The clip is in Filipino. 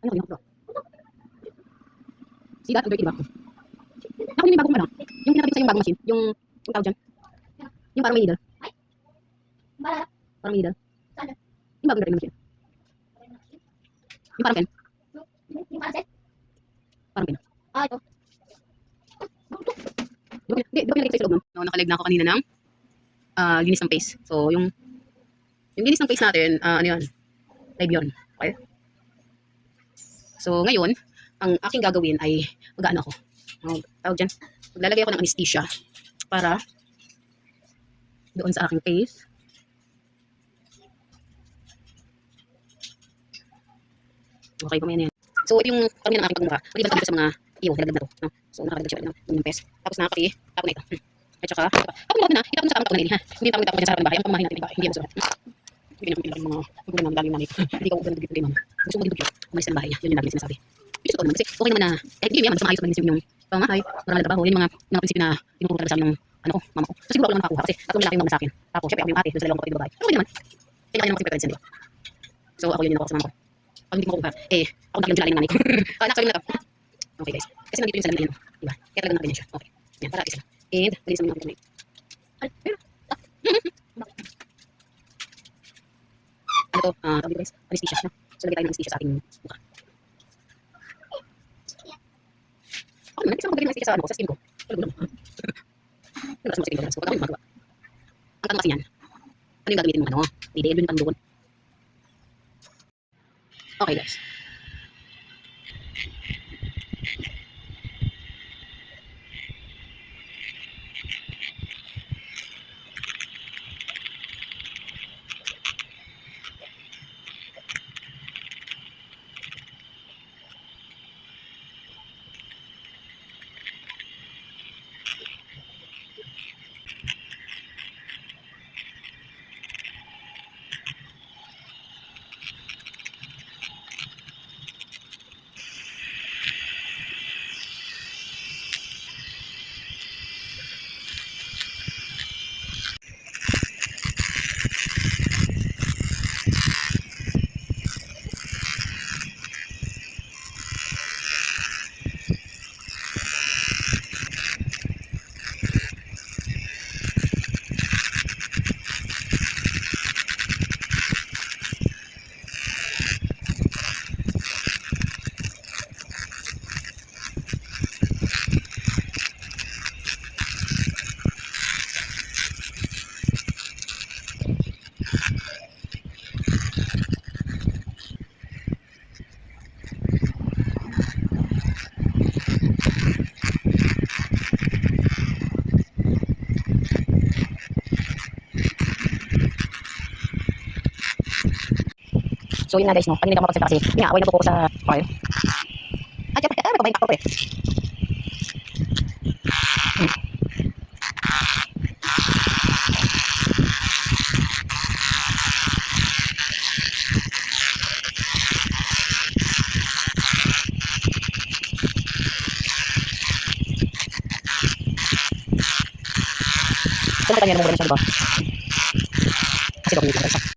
Ano yun? Sigat, dirty, diba? Ako yung bagong ano, yung pinakabit sa yung bagong machine, yung tawag dyan. Yung parang may needle. Parang may needle. Yung bagong dirty machine. Yung parang pen. Yung parang set? Parang pen. Ito. Di ba pinakita sa loob nun? No, nakalag na ako kanina ng linis ng face. So, yung linis ng face natin, ano yun? Live yun. Okay? So, ngayon, ang aking gagawin ay mag-ano ako. Tawag dyan. Maglalagay ako ng anesthesia para doon sa aking face. Okay, pamayan yan. So, yung karamihan ng aking pagmumukha, maliban dito sa mga iyo, nilagdag na to. No? So, nakalagdag siya ng pes. Tapos nakakapi, tapo na ito. At saka, tapo na itapon mo sa tamang tapo na nilin, ha? Hindi tapon mo dyan sa harapan ng bahay. Ang pamamahay natin, hindi yan masulat. Hindi naman pinag mga magulang namin, galing namin. Hindi ka huwag ganun dugit-dugit, mama. Gusto mo dugit-dugit, umalis ka ng bahay niya. Yun yung lagi sinasabi. Ito totoo naman kasi okay naman na, kahit hindi naman, maayos naman yung pamamahay, marami na trabaho. Yun mga prinsipyo na tinuturo talaga sa amin ng ano ko, mama ko. So, siguro ako lang nakakuha kasi tatlong lalaki yung mga sa akin. Tapos, syempre ako yung ate, doon sa dalawang kapatid babae. Pero okay naman. Kaya mga preference nila. So, ako yun yung ako sa mama ko. Pag hindi ko makukuha, ako talagang jalanin ng nanay ko. Actually na to. Okay guys. Kasi nandito yung salamin yan. Diba? Kaya talagang natin yan siya. Okay. Yan, para isa lang. And, nalinis namin natin ito. Ay, pero. Ano to? Tawag dito guys. Anesthesia. No? So, lagay tayo ng anesthesia sa ating mukha. Ako naman, nagkisama ko ng anesthesia sa ano ko, sa skin ko. Wala mo. Ano sa skin ko? Pag ako yung magawa. Ang tanong kasi yan. Ano yung gagamitin mo? Ano? Hindi, yun yung tanong doon. Okay guys. So yun nga guys, no? Kanina ka mapagsalita kasi, yun nga, away na po ko sa file. At syempre, magpapahin takto eh. So nakita niya na mura na siya, diba? Kasi doon,